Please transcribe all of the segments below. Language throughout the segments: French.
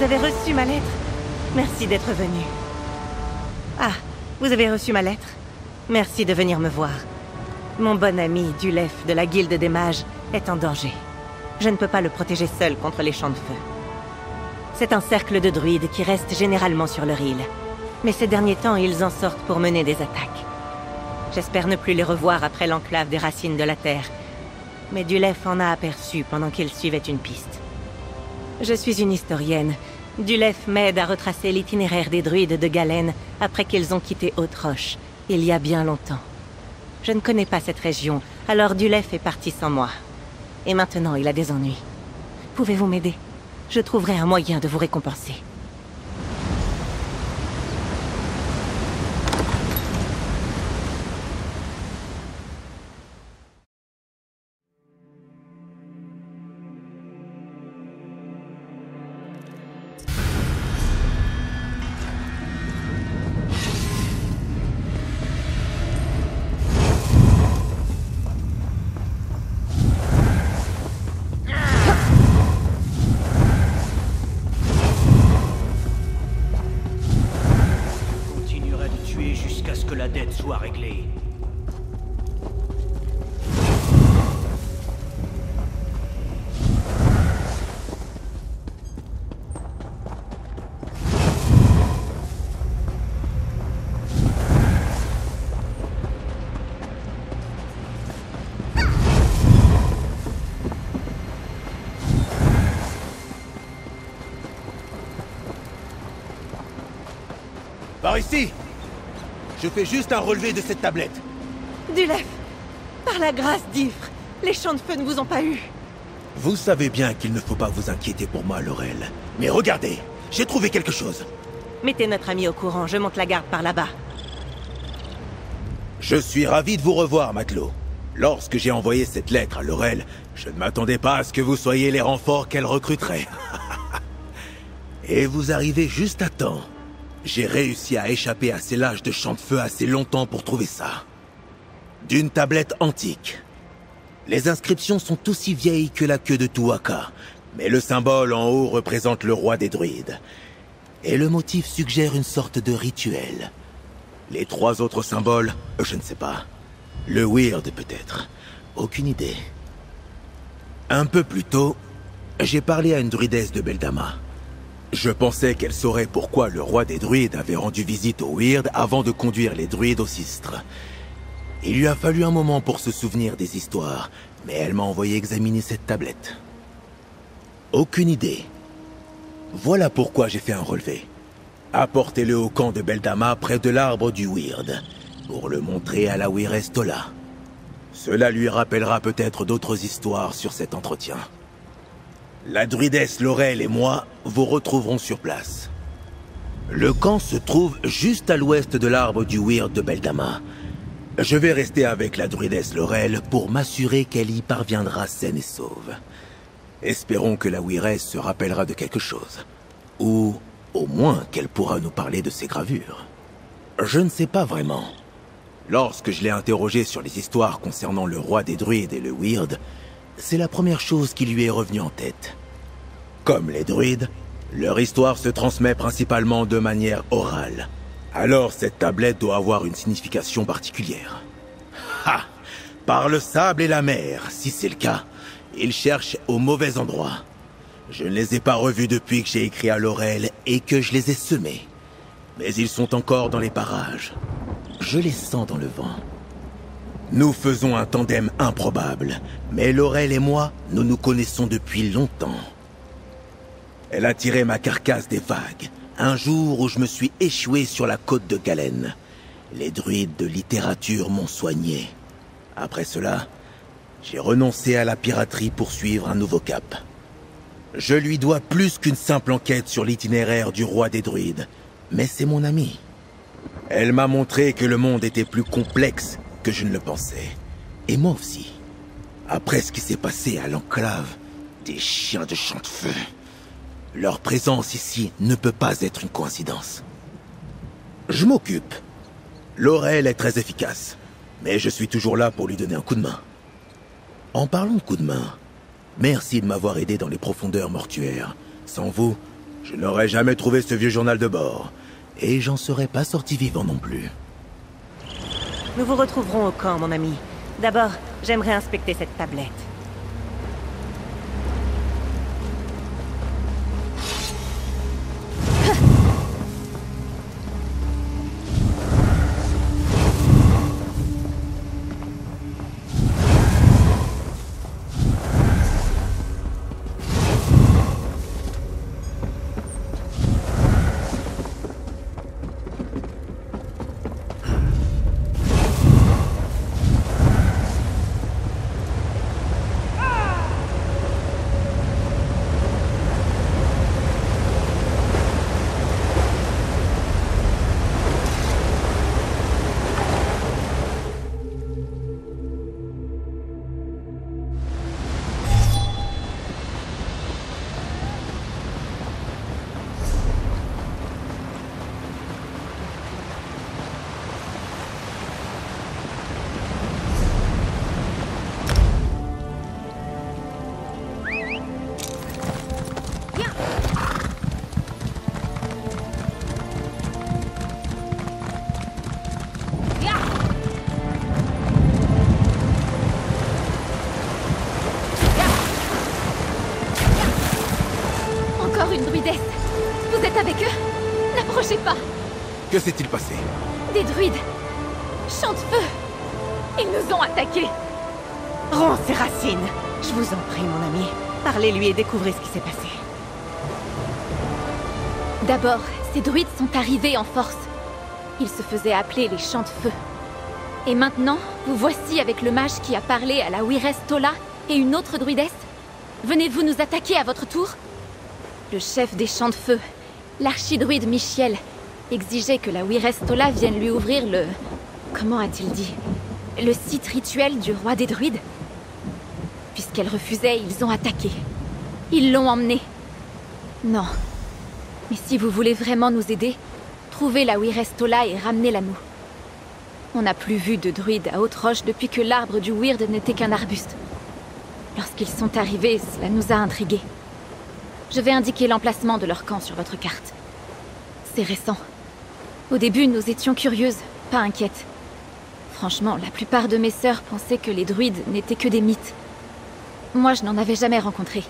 vous avez reçu ma lettre. Merci d'être venu. Ah, vous avez reçu ma lettre. Merci de venir me voir. Mon bon ami Dulef de la Guilde des Mages est en danger. Je ne peux pas le protéger seul contre les champs de feu. C'est un cercle de druides qui reste généralement sur leur île. Mais ces derniers temps, ils en sortent pour mener des attaques. J'espère ne plus les revoir après l'enclave des Racines de la Terre. Mais Dulef en a aperçu pendant qu'il suivait une piste. Je suis une historienne. Dulef m'aide à retracer l'itinéraire des druides de Galen après qu'ils ont quitté Haute-Roche, il y a bien longtemps. Je ne connais pas cette région, alors Dulef est parti sans moi. Et maintenant, il a des ennuis. Pouvez-vous m'aider? Je trouverai un moyen de vous récompenser. Soit réglé. Par ici! Je fais juste un relevé de cette tablette. Dulef, par la grâce d'Ifre, les champs de feu ne vous ont pas eu. Vous savez bien qu'il ne faut pas vous inquiéter pour moi, Laurel. Mais regardez, j'ai trouvé quelque chose. Mettez notre ami au courant, je monte la garde par là-bas. Je suis ravi de vous revoir, matelot. Lorsque j'ai envoyé cette lettre à Laurel, je ne m'attendais pas à ce que vous soyez les renforts qu'elle recruterait. Et vous arrivez juste à temps. J'ai réussi à échapper à ces lâches de champs de feu assez longtemps pour trouver ça. D'une tablette antique. Les inscriptions sont aussi vieilles que la queue de Tu'whacca, mais le symbole en haut représente le roi des druides. Et le motif suggère une sorte de rituel. Les trois autres symboles, je ne sais pas. Le weird peut-être. Aucune idée. Un peu plus tôt, j'ai parlé à une druidesse de Beldama. Je pensais qu'elle saurait pourquoi le roi des druides avait rendu visite au Weird avant de conduire les druides au Sistre. Il lui a fallu un moment pour se souvenir des histoires, mais elle m'a envoyé examiner cette tablette. Aucune idée. Voilà pourquoi j'ai fait un relevé. Apportez-le au camp de Beldama près de l'arbre du Weird, pour le montrer à la Wiress Tola. Cela lui rappellera peut-être d'autres histoires sur cet entretien. La druidesse Laurel et moi vous retrouverons sur place. Le camp se trouve juste à l'ouest de l'arbre du Weird de Beldama. Je vais rester avec la druidesse Laurel pour m'assurer qu'elle y parviendra saine et sauve. Espérons que la Wiress se rappellera de quelque chose. Ou au moins qu'elle pourra nous parler de ses gravures. Je ne sais pas vraiment. Lorsque je l'ai interrogée sur les histoires concernant le roi des druides et le Weird, c'est la première chose qui lui est revenue en tête. Comme les druides, leur histoire se transmet principalement de manière orale. Alors cette tablette doit avoir une signification particulière. Ha! Par le sable et la mer, si c'est le cas, ils cherchent au mauvais endroit. Je ne les ai pas revus depuis que j'ai écrit à Laurel et que je les ai semés. Mais ils sont encore dans les parages. Je les sens dans le vent. Nous faisons un tandem improbable, mais Laurel et moi, nous nous connaissons depuis longtemps. Elle a tiré ma carcasse des vagues, un jour où je me suis échoué sur la côte de Galen. Les druides de littérature m'ont soigné. Après cela, j'ai renoncé à la piraterie pour suivre un nouveau cap. Je lui dois plus qu'une simple enquête sur l'itinéraire du roi des druides, mais c'est mon amie. Elle m'a montré que le monde était plus complexe que je ne le pensais. Et moi aussi. Après ce qui s'est passé à l'enclave, des chiens de champ de feu. Leur présence ici ne peut pas être une coïncidence. Je m'occupe. Laurel est très efficace, mais je suis toujours là pour lui donner un coup de main. En parlant de coup de main, merci de m'avoir aidé dans les profondeurs mortuaires. Sans vous, je n'aurais jamais trouvé ce vieux journal de bord. Et j'en serais pas sorti vivant non plus. Nous vous retrouverons au camp, mon ami. D'abord, j'aimerais inspecter cette tablette. Une druidesse. Vous êtes avec eux? N'approchez pas. Que s'est-il passé? Des druides. Chante-feu. Ils nous ont attaqués. Romps ses racines. Je vous en prie, mon ami. Parlez-lui et découvrez ce qui s'est passé. D'abord, ces druides sont arrivés en force. Ils se faisaient appeler les Chante-feu. Et maintenant, vous voici avec le mage qui a parlé à la Wiress Tola et une autre druidesse. Venez-vous nous attaquer à votre tour? Le chef des Chante-Feu, l'archidruide Michiel, exigeait que la Wiress Tola vienne lui ouvrir le... Comment a-t-il dit? Le site rituel du roi des druides. Puisqu'elle refusait, ils ont attaqué. Ils l'ont emmenée. Non. Mais si vous voulez vraiment nous aider, trouvez la Wiress Tola et ramenez-la nous. On n'a plus vu de druide à Haute-Roche depuis que l'arbre du Wyrd n'était qu'un arbuste. Lorsqu'ils sont arrivés, cela nous a intrigués. Je vais indiquer l'emplacement de leur camp sur votre carte. C'est récent. Au début, nous étions curieuses, pas inquiètes. Franchement, la plupart de mes sœurs pensaient que les druides n'étaient que des mythes. Moi, je n'en avais jamais rencontré.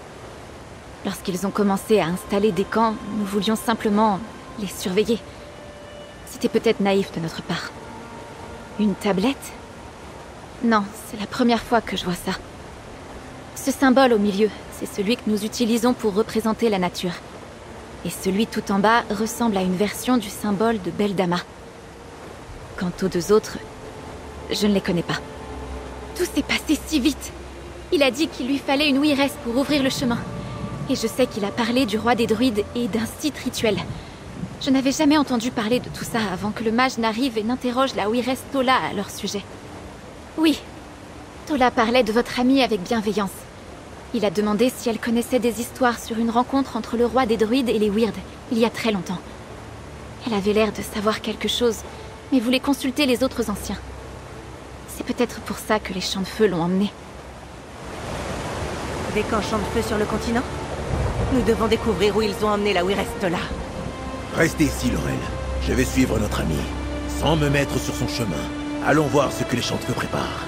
Lorsqu'ils ont commencé à installer des camps, nous voulions simplement les surveiller. C'était peut-être naïf de notre part. Une tablette? Non, c'est la première fois que je vois ça. Ce symbole au milieu, c'est celui que nous utilisons pour représenter la nature. Et celui tout en bas ressemble à une version du symbole de Beldama. Quant aux deux autres, je ne les connais pas. Tout s'est passé si vite. Il a dit qu'il lui fallait une Wiress pour ouvrir le chemin. Et je sais qu'il a parlé du roi des druides et d'un site rituel. Je n'avais jamais entendu parler de tout ça avant que le mage n'arrive et n'interroge la Wiress Tola à leur sujet. Oui, Tola parlait de votre amie avec bienveillance. Il a demandé si elle connaissait des histoires sur une rencontre entre le roi des druides et les Wyrd, il y a très longtemps. Elle avait l'air de savoir quelque chose, mais voulait consulter les autres anciens. C'est peut-être pour ça que les Chante-Feu l'ont emmenée. Des camps Chante-Feu sur le continent? Nous devons découvrir où ils ont emmené la Wiress Tola. Restez ici, Laurel. Je vais suivre notre ami, sans me mettre sur son chemin. Allons voir ce que les Chante-Feu préparent.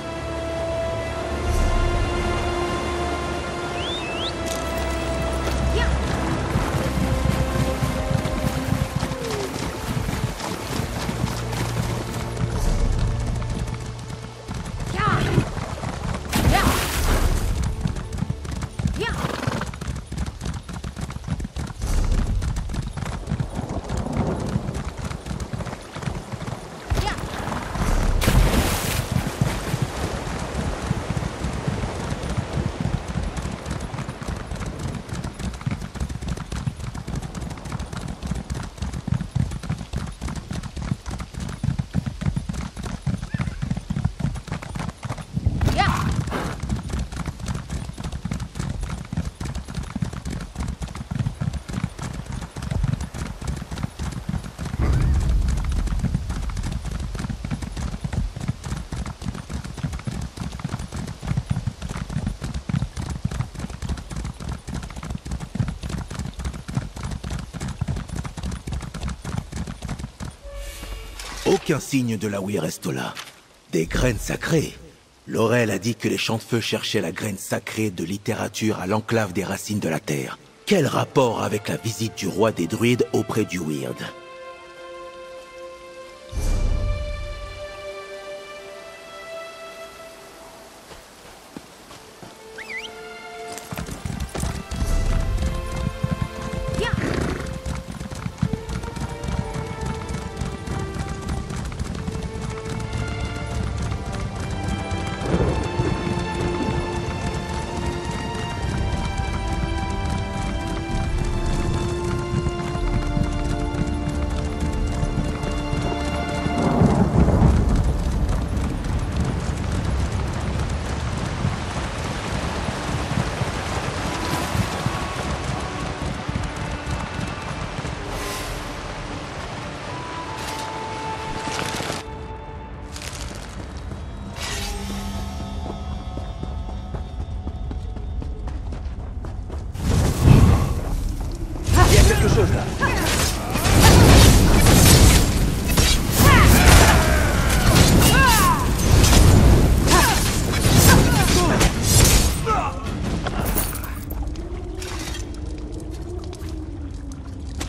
Aucun signe de la Wirestola. Des graines sacrées. Laurel a dit que les Chantefeux cherchaient la graine sacrée de littérature à l'enclave des racines de la Terre. Quel rapport avec la visite du roi des druides auprès du Weird?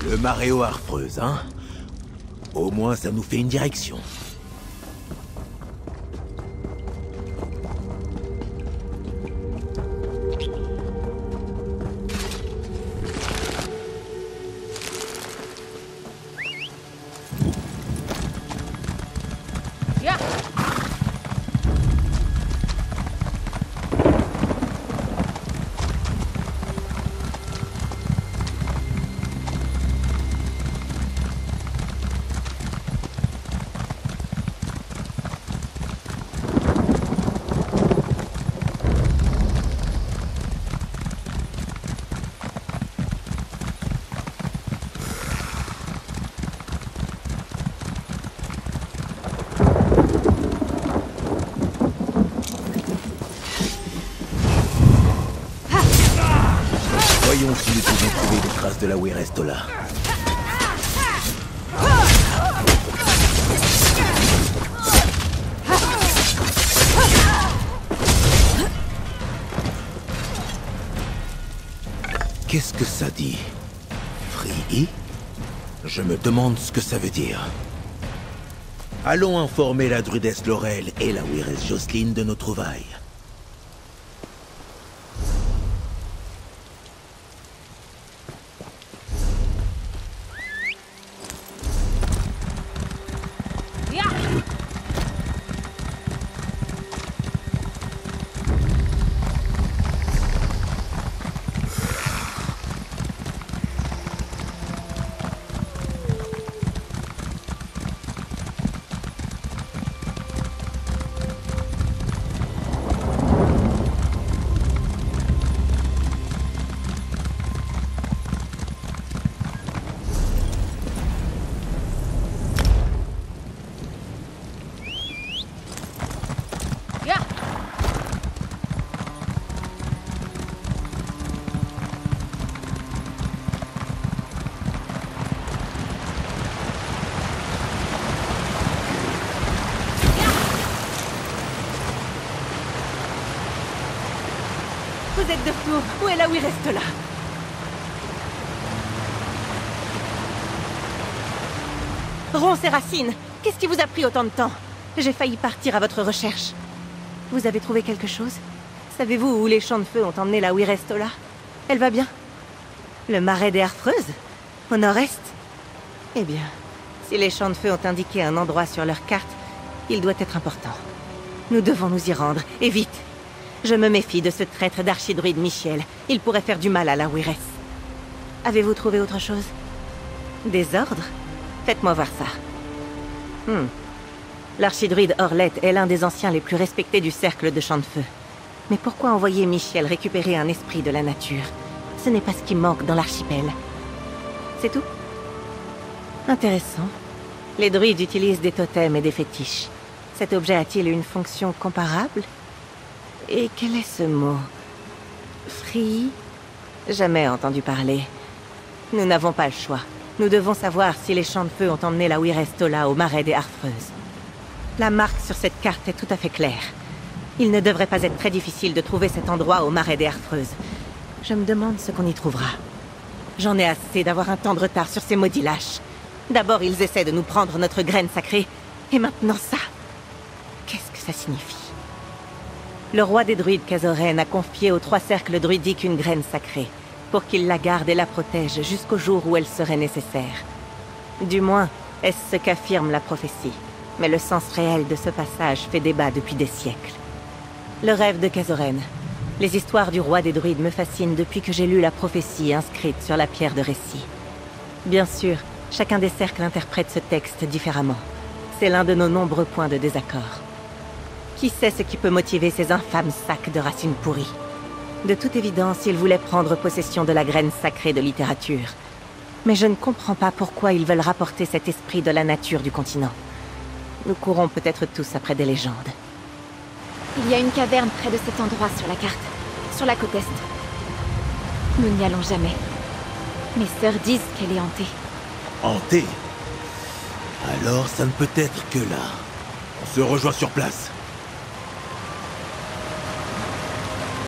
Le Maréo Harfreuse, hein? Au moins, ça nous fait une direction. Voyons si nous pouvons trouver des traces de la Wirestola. Qu'est-ce que ça dit? Free? Je me demande ce que ça veut dire. Allons informer la druidesse Laurel et la Wiresse Jocelyne de nos trouvailles. Vous êtes de retour. Où est la Wirestola? Ronces et Racine, qu'est-ce qui vous a pris autant de temps? J'ai failli partir à votre recherche. Vous avez trouvé quelque chose? Savez-vous où les Chantefeux ont emmené la Wirestola? Elle va bien? Le marais des Harfreuses? Au nord-est? Eh bien, si les Chantefeux ont indiqué un endroit sur leur carte, il doit être important. Nous devons nous y rendre, et vite. Je me méfie de ce traître d'archidruide Michiel. Il pourrait faire du mal à la Wiresse. Avez-vous trouvé autre chose? Des ordres? Faites-moi voir ça. L'archidruide Orlette est l'un des anciens les plus respectés du cercle de Chantefeux. Mais pourquoi envoyer Michiel récupérer un esprit de la nature? Ce n'est pas ce qui manque dans l'archipel. C'est tout? Intéressant. Les druides utilisent des totems et des fétiches. Cet objet a-t-il une fonction comparable? Et quel est ce mot? Free? Jamais entendu parler. Nous n'avons pas le choix. Nous devons savoir si les champs de feu ont emmené la Wirestola au marais des Harfreuses. La marque sur cette carte est tout à fait claire. Il ne devrait pas être très difficile de trouver cet endroit au marais des Harfreuses. Je me demande ce qu'on y trouvera. J'en ai assez d'avoir un temps de retard sur ces maudits lâches. D'abord, ils essaient de nous prendre notre graine sacrée, et maintenant ça. Qu'est-ce que ça signifie? Le roi des druides Kazoren a confié aux 3 cercles druidiques une graine sacrée, pour qu'ils la gardent et la protègent jusqu'au jour où elle serait nécessaire. Du moins, est-ce ce qu'affirme la prophétie. Mais le sens réel de ce passage fait débat depuis des siècles. Le rêve de Kazoren. Les histoires du roi des druides me fascinent depuis que j'ai lu la prophétie inscrite sur la pierre de récit. Bien sûr, chacun des cercles interprète ce texte différemment. C'est l'un de nos nombreux points de désaccord. Qui sait ce qui peut motiver ces infâmes sacs de racines pourries? De toute évidence, ils voulaient prendre possession de la graine sacrée de littérature. Mais je ne comprends pas pourquoi ils veulent rapporter cet esprit de la nature du continent. Nous courons peut-être tous après des légendes. Il y a une caverne près de cet endroit sur la carte, sur la côte est. Nous n'y allons jamais. Mes sœurs disent qu'elle est hantée. Hantée? Alors ça ne peut être que là. On se rejoint sur place.